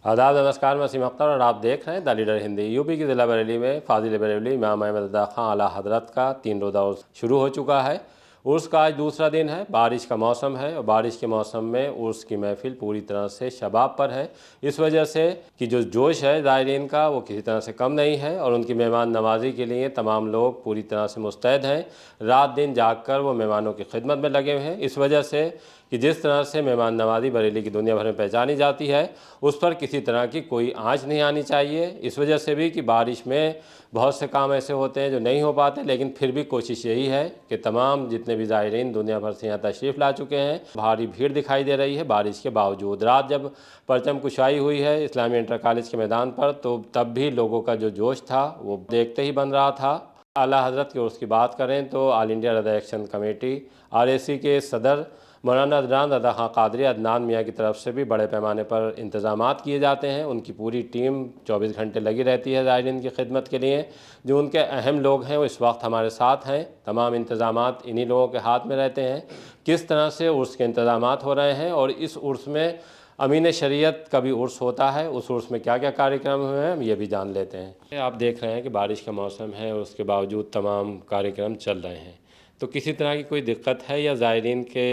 आदाब, नमस्कार। मैं वसीम अख्तर और आप देख रहे हैं द लीडर हिंदी। यूपी के ज़िला बरेली में फाजिल बरेली इमाम अहमद रज़ा ख़ान आला हज़रत का 3 रोज़ा उर्स शुरू हो चुका है। उर्स का आज दूसरा दिन है। बारिश का मौसम है और बारिश के मौसम में उर्स की महफिल पूरी तरह से शबाब पर है। इस वजह से कि जो जोश है ज़ायरीन का वो किसी तरह से कम नहीं है और उनकी मेहमान नवाज़ी के लिए तमाम लोग पूरी तरह से मुस्तैद हैं। रात दिन जाग कर वो मेहमानों की खिदमत में लगे हुए हैं। इस वजह से कि जिस तरह से मेहमान नवाज़ी बरेली की दुनिया भर में पहचानी जाती है, उस पर किसी तरह की कोई आंच नहीं आनी चाहिए। इस वजह से भी कि बारिश में बहुत से काम ऐसे होते हैं जो नहीं हो पाते, लेकिन फिर भी कोशिश यही है कि तमाम जितने भी ज़ायरीन दुनिया भर से यहाँ तशरीफ़ ला चुके हैं, भारी भीड़ दिखाई दे रही है बारिश के बावजूद। रात जब परचम कुशाई हुई है इस्लामी इंटर कॉलेज के मैदान पर, तो तब भी लोगों का जो जोश था वो देखते ही बन रहा था। आला हज़रत की उर्स की बात करें तो ऑल इंडिया रज़ा एक्शन कमेटी RAC के सदर मौलाना अदनान रज़ा ख़ान क़ादरी अदनान मियाँ की तरफ से भी बड़े पैमाने पर इंतज़ामात किए जाते हैं। उनकी पूरी टीम 24 घंटे लगी रहती है ज़ायरीन की खिदमत के लिए। जो उनके अहम लोग हैं वो इस वक्त हमारे साथ हैं। तमाम इंतज़ामात इन्हीं लोगों के हाथ में रहते हैं। किस तरह से उर्स के इंतज़ामात हो रहे हैं और इस उर्स में अमीन शरीयत का भी उर्स होता है, उस उर्स में क्या क्या कार्यक्रम हुए हैं हम ये भी जान लेते हैं। आप देख रहे हैं कि बारिश का मौसम है और उसके बावजूद तमाम कार्यक्रम चल रहे हैं, तो किसी तरह की कोई दिक्कत है या ज़ायरीन के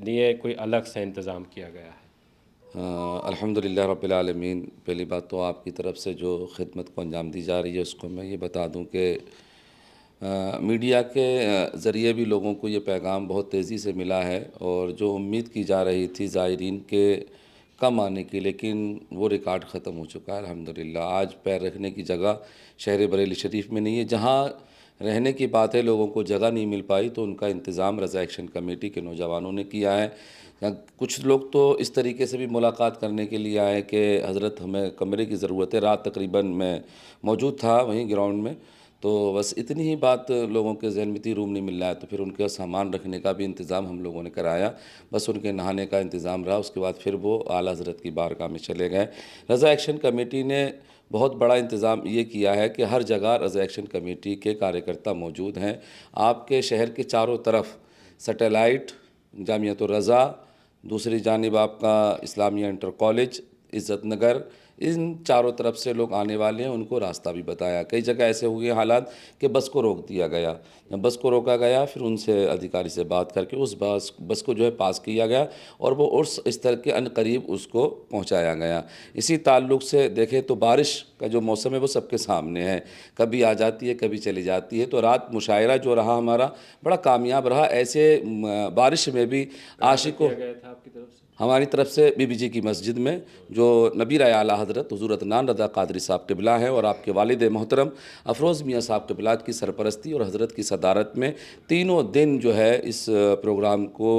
लिए कोई अलग से इंतज़ाम किया गया है? अल्हम्दुलिल्लाह रब्बिल आलमीन। पहली बात तो आपकी तरफ से जो खिदमत को अंजाम दी जा रही है उसको मैं ये बता दूं कि मीडिया के ज़रिए भी लोगों को ये पैगाम बहुत तेज़ी से मिला है और जो उम्मीद की जा रही थी ज़ायरीन के कम आने की, लेकिन वो रिकॉर्ड ख़त्म हो चुका है अल्हम्दुलिल्लाह। आज पैर रखने की जगह शहर बरेली शरीफ में नहीं है। जहाँ रहने की बात है, लोगों को जगह नहीं मिल पाई तो उनका इंतज़ाम रज़ा एक्शन कमेटी के नौजवानों ने किया है। कुछ लोग तो इस तरीके से भी मुलाकात करने के लिए आए कि हज़रत हमें कमरे की ज़रूरत है। रात तकरीबन मैं मौजूद था वहीं ग्राउंड में, तो बस इतनी ही बात लोगों के ज़हन में थी, रूम नहीं मिल रहा है, तो फिर उनके सामान रखने का भी इंतज़ाम हम लोगों ने कराया। बस उनके नहाने का इंतज़ाम रहा, उसके बाद फिर वो आला हज़रत की बारगाह में चले गए। रज़ा एक्शन कमेटी ने बहुत बड़ा इंतज़ाम ये किया है कि हर जगह रज़ा एक्शन कमेटी के कार्यकर्ता मौजूद हैं। आपके शहर के चारों तरफ सैटेलाइट, जामियातुर रज़ा, दूसरी जानिब आपका इस्लामिया इंटर कॉलेज, इज़्ज़त नगर, इन चारों तरफ से लोग आने वाले हैं। उनको रास्ता भी बताया। कई जगह ऐसे हुए हालात कि बस को रोक दिया गया। जब बस को रोका गया फिर उनसे अधिकारी से बात करके उस बस को जो है पास किया गया और वो उस स्तर के अनकरीब उसको पहुंचाया गया। इसी ताल्लुक़ से देखें तो बारिश का जो मौसम है वो सबके सामने है, कभी आ जाती है कभी चली जाती है। तो रात मुशायरा जो रहा हमारा बड़ा कामयाब रहा। ऐसे बारिश में भी आशिकों हमारी तरफ से बीबी जी की मस्जिद में जो नबी राय आला हज़रत हुज़ूर अदनान रज़ा क़ादरी साहब क़िबला हैं और आपके वालिद मोहतरम अफरोज़ मियाँ साहब क़िबला की सरपरस्ती और हज़रत की सदारत में तीनों दिन जो है इस प्रोग्राम को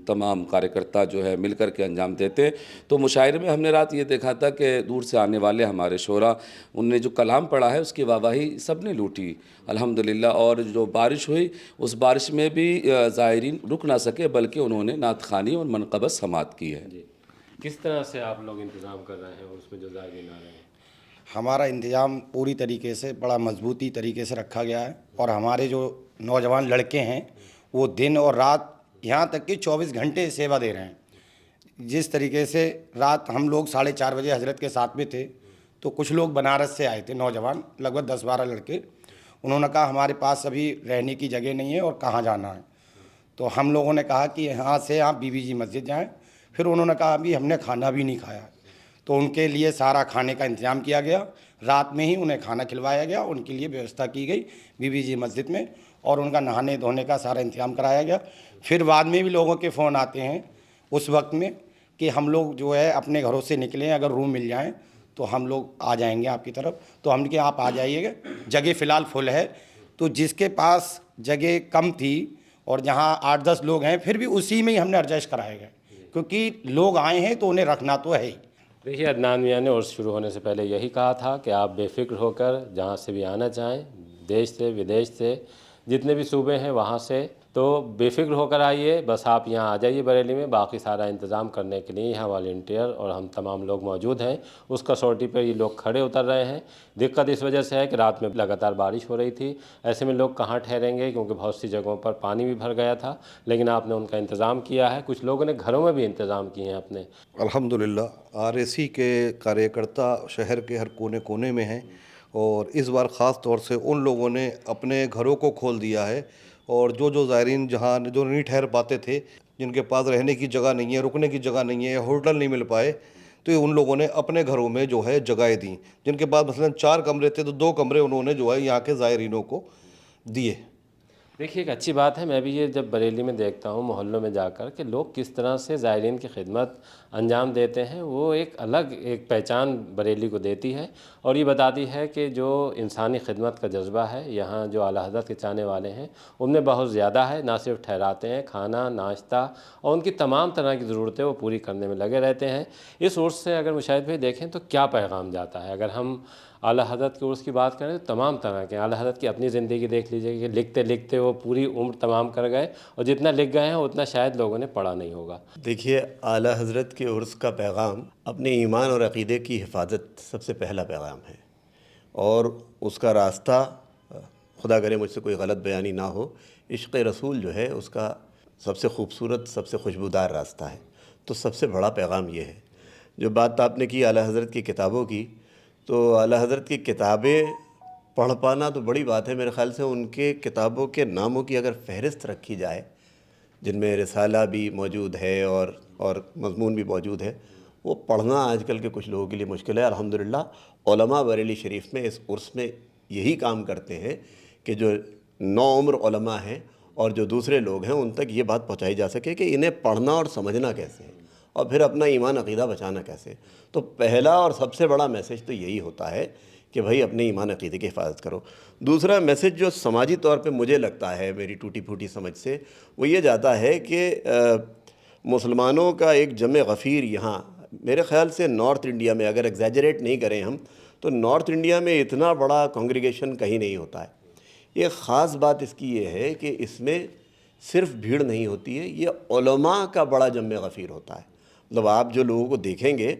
तमाम कार्यकर्ता जो है मिल कर के अंजाम देते हैं। तो मुशायरे में हमने रात ये देखा था कि दूर से आने वाले हमारे शोरा, उनने जो कलाम पढ़ा है उसकी वाहवाही सब ने लूटी अल्हम्दुलिल्लाह। और जो बारिश हुई उस बारिश में भी ज़ायरीन रुक ना सके बल्कि उन्होंने नात ख़ानी और मनक़बत समात की है। जी, किस तरह से आप लोग इंतज़ाम कर रहे हैं उसमें जो ज़ायरीन आ रहे हैं? हमारा इंतज़ाम पूरी तरीके से बड़ा मजबूती तरीके से रखा गया है और हमारे जो नौजवान लड़के हैं वो दिन और रात यहाँ तक कि 24 घंटे सेवा दे रहे हैं। जिस तरीके से रात हम लोग 4:30 बजे हज़रत के साथ में थे तो कुछ लोग बनारस से आए थे नौजवान, लगभग 10-12 लड़के। उन्होंने कहा हमारे पास अभी रहने की जगह नहीं है और कहाँ जाना है। तो हम लोगों ने कहा कि यहाँ से आप बीबी जी मस्जिद जाएँ। फिर उन्होंने कहा अभी हमने खाना भी नहीं खाया, तो उनके लिए सारा खाने का इंतज़ाम किया गया। रात में ही उन्हें खाना खिलवाया गया, उनके लिए व्यवस्था की गई बीबी जी मस्जिद में और उनका नहाने धोने का सारा इंतज़ाम कराया गया। फिर बाद में भी लोगों के फ़ोन आते हैं उस वक्त में कि हम लोग जो है अपने घरों से निकलें, अगर रूम मिल जाएँ तो हम लोग आ जाएंगे आपकी तरफ। तो हमने कहा आप आ जाइएगा, जगह फ़िलहाल फुल है। तो जिसके पास जगह कम थी और जहाँ 8-10 लोग हैं फिर भी उसी में ही हमने एडजस्ट कराएगा, क्योंकि लोग आए हैं तो उन्हें रखना तो है ही। देखिए, अदनान मियाँ ने उर्स शुरू होने से पहले यही कहा था कि आप बेफ़िक्र होकर जहाँ से भी आना चाहें, देश से विदेश से जितने भी सूबे हैं वहाँ से तो बेफिक्र होकर आइए, बस आप यहाँ आ जाइए बरेली में, बाकी सारा इंतज़ाम करने के लिए यहाँ वॉलंटियर और हम तमाम लोग मौजूद हैं। उस कसौटी पर ये लोग खड़े उतर रहे हैं। दिक्कत इस वजह से है कि रात में लगातार बारिश हो रही थी, ऐसे में लोग कहाँ ठहरेंगे, क्योंकि बहुत सी जगहों पर पानी भी भर गया था, लेकिन आपने उनका इंतज़ाम किया है। कुछ लोगों ने घरों में भी इंतज़ाम किए हैं अपने। अल्हम्दुलिल्लाह आरएसी के कार्यकर्ता शहर के हर कोने कोने में हैं और इस बार ख़ास तौर से उन लोगों ने अपने घरों को खोल दिया है और जो ज़ायरीन जहाँ जो नहीं ठहर पाते थे, जिनके पास रहने की जगह नहीं है, रुकने की जगह नहीं है या होटल नहीं मिल पाए, तो ये उन लोगों ने अपने घरों में जो है जगहें दी। जिनके पास मसलन 4 कमरे थे तो 2 कमरे उन्होंने जो है यहाँ के ज़ायरीनों को दिए। देखिए, एक अच्छी बात है। मैं भी ये जब बरेली में देखता हूँ मोहल्लों में जाकर कि लोग किस तरह से ज़ायरीन की खिदमत अंजाम देते हैं, वो एक अलग एक पहचान बरेली को देती है और ये बताती है कि जो इंसानी खिदमत का जज्बा है यहाँ जो आला हज़रत के चाहने वाले हैं उनमें बहुत ज़्यादा है। ना सिर्फ ठहराते हैं, खाना नाश्ता और उनकी तमाम तरह की ज़रूरतें वो पूरी करने में लगे रहते हैं। इस उर्स से अगर मुशाहिद भाई देखें तो क्या पैगाम जाता है? अगर हम आला हज़रत के उर्स की बात करें तो तमाम तरह के, आला हज़रत की अपनी ज़िंदगी देख लीजिए कि लिखते लिखते वो पूरी उम्र तमाम कर गए और जितना लिख गए हैं उतना शायद लोगों ने पढ़ा नहीं होगा। देखिए, आला हज़रत के उर्स का पैगाम अपने ईमान और अक़ीदे की हिफाजत सबसे पहला पैगाम है और उसका रास्ता, खुदा करे मुझसे कोई गलत बयानी ना हो, इश्क़ रसूल जो है उसका सबसे ख़ूबसूरत, सबसे खुशबूदार रास्ता है। तो सबसे बड़ा पैगाम ये है। जो बात आपने की आला हज़रत की किताबों की, तो आला हज़रत की किताबें पढ़ पाना तो बड़ी बात है। मेरे ख़्याल से उनके किताबों के नामों की अगर फ़हरिस्त रखी जाए, जिनमें रिसाला भी मौजूद है और मज़मून भी मौजूद है, वो पढ़ना आजकल के कुछ लोगों के लिए मुश्किल है। अल्हम्दुलिल्लाह उलमा बरेली शरीफ में इस उर्स में यही काम करते हैं कि जो नौउम्र उलमा हैं और जो दूसरे लोग हैं उन तक ये बात पहुंचाई जा सके कि इन्हें पढ़ना और समझना कैसे है और फिर अपना ईमान अक़ीदा बचाना कैसे। तो पहला और सबसे बड़ा मैसेज तो यही होता है कि भाई अपने ईमान अक़ीदे की हिफाजत करो। दूसरा मैसेज जो समाजी तौर पे मुझे लगता है, मेरी टूटी फूटी समझ से, वो ये जाता है कि मुसलमानों का एक जमे गफ़ीर यहाँ, मेरे ख़्याल से नॉर्थ इंडिया में, अगर एग्जैजरेट नहीं करें हम, तो नॉर्थ इंडिया में इतना बड़ा कांग्रीगेशन कहीं नहीं होता है। ये ख़ास बात इसकी ये है कि इसमें सिर्फ भीड़ नहीं होती है, ये उलमा का बड़ा जमे गफ़ीर होता है। मतलब आप जो लोगों को देखेंगे,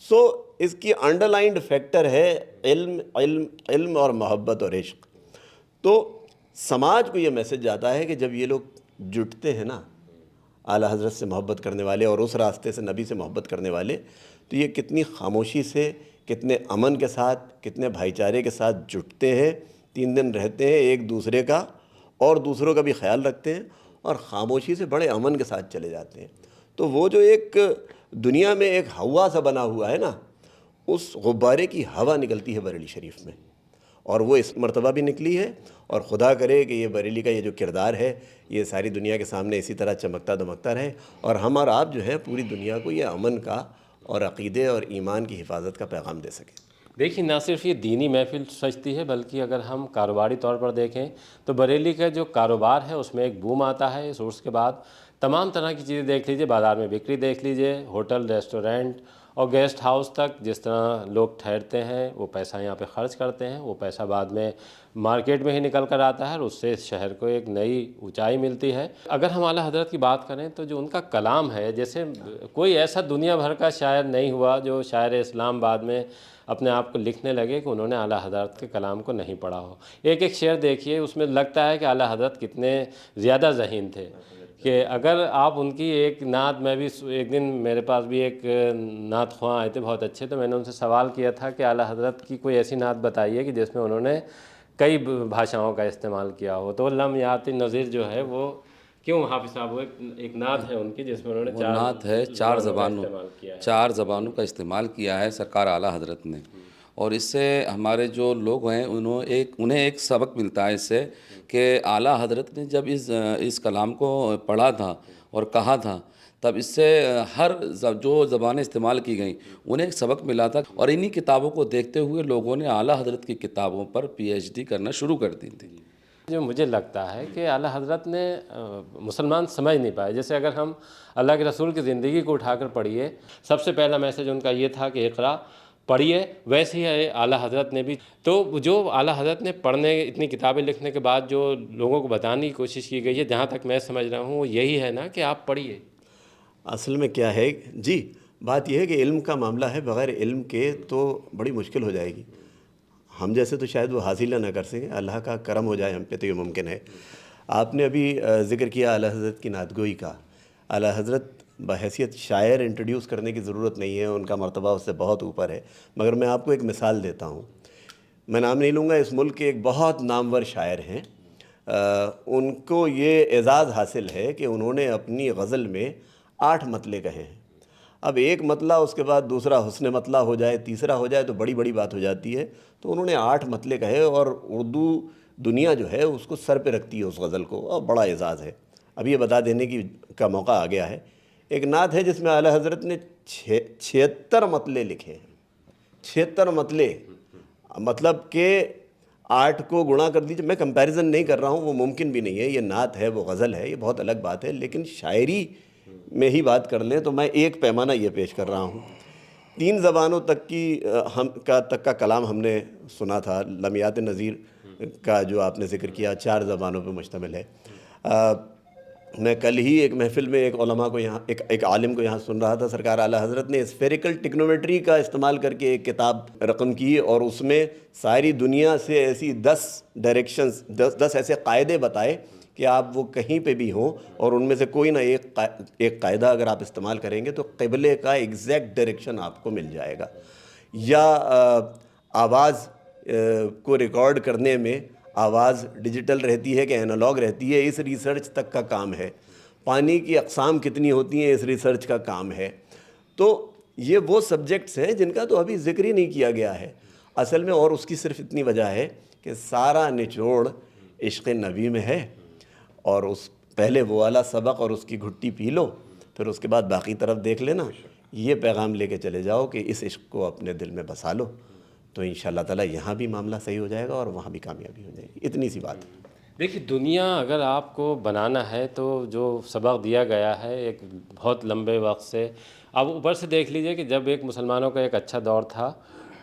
सो इसकी अंडरलाइंड फैक्टर है इल्म और मोहब्बत और इश्क। तो समाज को ये मैसेज जाता है कि जब ये लोग जुटते हैं ना, आला हज़रत से मोहब्बत करने वाले और उस रास्ते से नबी से मोहब्बत करने वाले, तो ये कितनी खामोशी से, कितने अमन के साथ, कितने भाईचारे के साथ जुटते हैं, 3 दिन रहते हैं एक दूसरे का और दूसरों का भी ख्याल रखते हैं और ख़ामोशी से बड़े अमन के साथ चले जाते हैं। तो वो जो एक दुनिया में एक हवा सा बना हुआ है ना, उस गुब्बारे की हवा निकलती है बरेली शरीफ में और वो इस मर्तबा भी निकली है। और खुदा करे कि ये बरेली का ये जो किरदार है ये सारी दुनिया के सामने इसी तरह चमकता दमकता रहे और हम और आप जो है पूरी दुनिया को ये अमन का और अक़ीदे और ईमान की हिफाजत का पैगाम दे सकें। देखिए, ना सिर्फ ये दीनी महफिल सजती है, बल्कि अगर हम कारोबारी तौर पर देखें तो बरेली का जो कारोबार है उसमें एक बूम आता है। इस उर्स के बाद तमाम तरह की चीज़ें देख लीजिए, बाज़ार में बिक्री देख लीजिए, होटल, रेस्टोरेंट और गेस्ट हाउस तक जिस तरह लोग ठहरते हैं, वो पैसा यहाँ पे ख़र्च करते हैं, वो पैसा बाद में मार्केट में ही निकल कर आता है और उससे इस शहर को एक नई ऊंचाई मिलती है। अगर हम आला हज़रत की बात करें तो जो उनका कलाम है, जैसे कोई ऐसा दुनिया भर का शायर नहीं हुआ जो शायर इस्लाम बाद में अपने आप को लिखने लगे कि उन्होंने आला हज़रत के कलाम को नहीं पढ़ा हो। एक एक शेर देखिए, उसमें लगता है कि आला हज़रत कितने ज़्यादा ज़हीन थे कि अगर आप उनकी एक नात, मैं भी एक दिन मेरे पास भी एक नात ख्वां आए थे बहुत अच्छे, तो मैंने उनसे सवाल किया था कि आला हज़रत की कोई ऐसी नात बताइए कि जिसमें उन्होंने कई भाषाओं का इस्तेमाल किया हो। तो लम याति नज़ीर जो है वो क्यों हाफिज़ साहब, वो एक नात है उनकी जिसमें उन्होंने नात है चार ज़बानों का इस्तेमाल किया है सरकार आला हज़रत ने। और इससे हमारे जो लोग हैं उन्हें एक सबक मिलता है इससे कि आला हज़रत ने जब इस कलाम को पढ़ा था और कहा था, तब इससे हर जो ज़बानें इस्तेमाल की गई उन्हें एक सबक मिला था। और इन्हीं किताबों को देखते हुए लोगों ने आला हज़रत की किताबों पर PhD करना शुरू कर दी थी। जो मुझे लगता है कि आला हज़रत ने मुसलमान समझ नहीं पाए। जैसे अगर हम अल्लाह के रसूल की ज़िंदगी को उठाकर पढ़िए, सबसे पहला मैसेज उनका ये था कि इक़रा, पढ़िए। वैसे ही आला हज़रत ने भी, तो जो आला हज़रत ने पढ़ने, इतनी किताबें लिखने के बाद जो लोगों को बताने की कोशिश की गई है, जहाँ तक मैं समझ रहा हूँ वो यही है ना कि आप पढ़िए। असल में क्या है जी, बात यह है कि इल्म का मामला है, बग़ैर इल्म के तो बड़ी मुश्किल हो जाएगी। हम जैसे तो शायद वो हासिल ना कर सकें, अल्लाह का करम हो जाए हम पे तो ये मुमकिन है। आपने अभी ज़िक्र किया आला हज़रत की नातगोई का। आला हज़रत बहैसियत शायर इंट्रोड्यूस करने की ज़रूरत नहीं है, उनका मर्तबा उससे बहुत ऊपर है। मगर मैं आपको एक मिसाल देता हूँ, मैं नाम नहीं लूँगा, इस मुल्क के एक बहुत नामवर शायर हैं, उनको ये एज़ाज़ हासिल है कि उन्होंने अपनी गज़ल में 8 मतले कहे हैं। अब एक मतला, उसके बाद दूसरा हुस्न मतला हो जाए, तीसरा हो जाए तो बड़ी बड़ी बात हो जाती है। तो उन्होंने 8 मतले कहे और उर्दू दुनिया जो है उसको सर पे रखती है उस गज़ल को, और बड़ा एज़ाज़ है। अब ये बता देने का मौका आ गया है। एक नात है जिसमें आला हज़रत ने 76 मतले लिखे हैं। 76 मतले, मतलब कि 8 को गुणा कर दीजिए। मैं कंपैरिजन नहीं कर रहा हूँ, वो मुमकिन भी नहीं है। ये नात है, वो गज़ल है, ये बहुत अलग बात है। लेकिन शायरी में ही बात कर लें तो मैं एक पैमाना ये पेश कर रहा हूँ। 3 ज़बानों तक का कलाम हमने सुना था। लमियात नज़ीर का जो आपने ज़िक्र किया 4 ज़बानों पे मुश्तमिल है। मैं कल ही एक महफ़िल में एक उलमा को यहाँ, एक आलिम को यहाँ सुन रहा था। सरकार आला हज़रत ने स्फेरिकल टिग्नोमेट्री का इस्तेमाल करके एक किताब रकम की और उसमें सारी दुनिया से ऐसी 10 डायरेक्शंस, 10 ऐसे कायदे बताए कि आप वो कहीं पे भी हों और उनमें से कोई ना एक कायदा अगर आप इस्तेमाल करेंगे तो क़िबले का एग्जैक्ट डायरेक्शन आपको मिल जाएगा। या आवाज़ को रिकॉर्ड करने में आवाज़ डिजिटल रहती है कि एनालॉग रहती है, इस रिसर्च तक का काम है। पानी की अक़साम कितनी होती हैं, इस रिसर्च का काम है। तो ये वो सब्जेक्ट्स हैं जिनका तो अभी ज़िक्र ही नहीं किया गया है असल में, और उसकी सिर्फ इतनी वजह है कि सारा निचोड़ इश्क़ नबी में है। और उस पहले वो वाला सबक और उसकी घुट्टी पी लो, फिर उसके बाद बाकी तरफ देख लेना। ये पैगाम लेके चले जाओ कि इस इश्क़ को अपने दिल में बसा लो, तो इंशाअल्लाह ताला यहाँ भी मामला सही हो जाएगा और वहाँ भी कामयाबी हो जाएगी। इतनी सी बात है। देखिए, दुनिया अगर आपको बनाना है तो जो सबक दिया गया है एक बहुत लंबे वक्त से, अब ऊपर से देख लीजिए कि जब एक मुसलमानों का एक अच्छा दौर था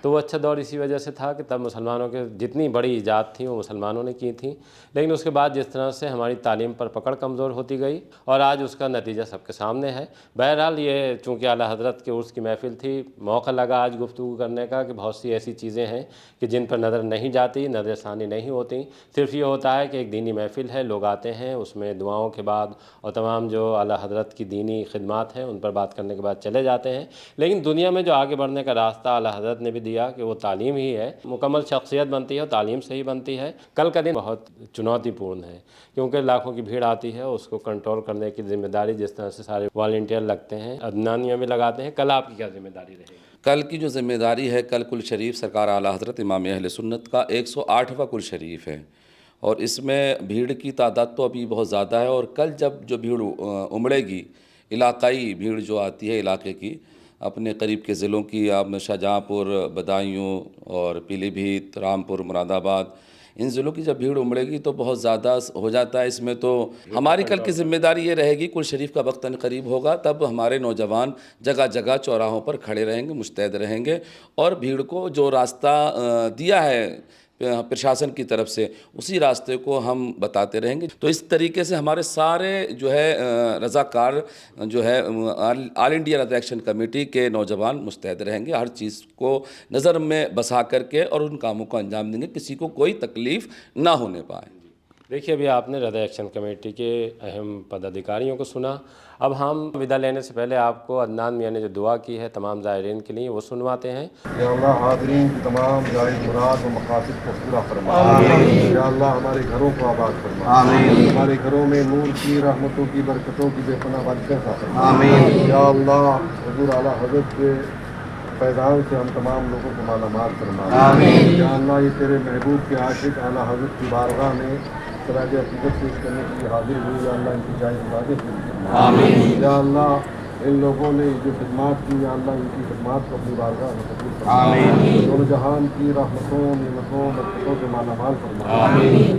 तो वो अच्छा दौर इसी वजह से था कि तब मुसलमानों के जितनी बड़ी ईजाद थी वो मुसलमानों ने की थी। लेकिन उसके बाद जिस तरह से हमारी तालीम पर पकड़ कमज़ोर होती गई और आज उसका नतीजा सबके सामने है। बहरहाल ये चूँकि आला हज़रत के उर्स की महफ़िल थी, मौका लगा आज गुफ्तगू करने का कि बहुत सी ऐसी चीज़ें हैं कि जिन पर नज़र नहीं जाती, नज़रसानी नहीं होती। सिर्फ ये होता है कि एक दीनी महफ़िल है, लोग आते हैं, उसमें दुआओं के बाद और तमाम जो आला हज़रत की दीनी खिदमात हैं उन पर बात करने के बाद चले जाते हैं। लेकिन दुनिया में जो आगे बढ़ने का रास्ता आला हज़रत ने भी दिया कि वो तालीम ही है। मुकम्मल शख्सियत बनती है और तालीम से ही बनती है। कल का दिन बहुत चुनौतीपूर्ण है क्योंकि लाखों की भीड़ आती है, उसको कंट्रोल करने की ज़िम्मेदारी जिस तरह से सारे वॉलंटियर लगते हैं, अदनानिया में लगाते हैं। कल आपकी क्या ज़िम्मेदारी रहेगी? कल की जो ज़िम्मेदारी है, कल कुल शरीफ सरकार आला हज़रत इमाम अहले सुन्नत का 108वां कुल शरीफ है और इसमें भीड़ की तादाद तो अभी बहुत ज़्यादा है। और कल जब जो भीड़ उमड़ेगी, इलाकाई भीड़ जो आती है इलाके की, अपने करीब के ज़िलों की, आप शाहजहाँपुर, बदायूं और पीलीभीत, रामपुर, मुरादाबाद, इन ज़िलों की जब भीड़ उमड़ेगी तो बहुत ज़्यादा हो जाता है। इसमें तो हमारी कल की ज़िम्मेदारी ये रहेगी, कुल शरीफ का वक्तन करीब होगा, तब हमारे नौजवान जगह जगह चौराहों पर खड़े रहेंगे, मुस्तैद रहेंगे और भीड़ को जो रास्ता दिया है प्रशासन की तरफ से उसी रास्ते को हम बताते रहेंगे। तो इस तरीके से हमारे सारे जो है रज़ाकार जो है ऑल इंडिया रज़ा एक्शन कमेटी के नौजवान मुस्तैद रहेंगे, हर चीज़ को नज़र में बसा करके और उन कामों को अंजाम देंगे, किसी को कोई तकलीफ़ ना होने पाए। देखिए, अभी आपने रज़ा एक्शन कमेटी के अहम पदाधिकारियों को सुना। अब हम विदा लेने से पहले आपको अदनान मियाँ ने जो दुआ की है तमाम ज़ायरीन के लिए, वो सुनवाते हैं। या अल्लाह हाज़रीन की तमाम जायज़ मुराद व मकासद को पूरा फरमा। या अल्लाह हमारे घरों को आबाद फरमा। हमारे घरों में नूर की, रहमतों की, बरकतों की बेपनाह बरकत फरमा। या अल्लाह हुज़ूर आला हज़रत के पैगाम से हम तमाम लोगों को मालामाल फरमा। या अल्लाह ये तेरे महबूब के आशिक आला हज़रत की बारगाह में सराज अक़ीदत पेश करने के लिए हाजिर हुई। या अल्लाह इनकी जायज़ मुरादें पूरी फरमा। या अल्लाह इन लोगों ने जो खिदमात की, या अल्लाह इनकी खिदमात को अपनी बारगाह में कबूल फरमा। दोनों जहान की रहमतों, नेमतों, बरकतों से मालामाल फरमा।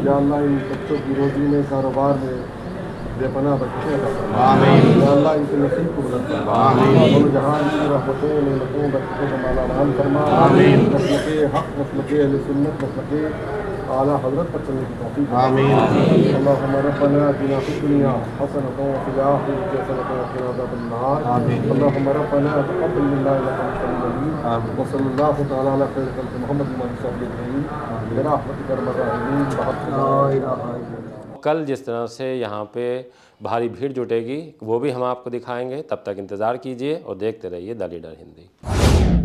या अल्लाह इन बच्चों की रोजी में, कारोबार में बेपनाह बख्शिश अता फरमा आमीन। या अल्लाह इनके नसीब को बुलंद फरमा आमीन। और जहान की रहमतों नेमतों बरकतों का मालामाल फरमा आमीन। मसलके हक मसलके अहले सुन्नत मसलके आला हज़रत पर चलने की तौफीक आमीन। अल्लाहुम्मा रब्बना आतिना फिद दुनिया हसनतन व फिल आखिरति हसनतन व क़िना अज़ाबन्नार आमीन। अल्लाहुम्मा रब्बना तक़ब्बल मिन्ना इन्नका अंतल अलीम आमीन। व सल्लल्लाहु तआला अला खैरि खल्क़ि मुहम्मद व आलिहि अजमईन बिरहमतिका या अरहमर राहिमीन ला इलाहा इल्लल्लाह। कल जिस तरह से यहाँ पे भारी भीड़ जुटेगी वो भी हम आपको दिखाएंगे। तब तक इंतज़ार कीजिए और देखते रहिए द लीडर हिंदी।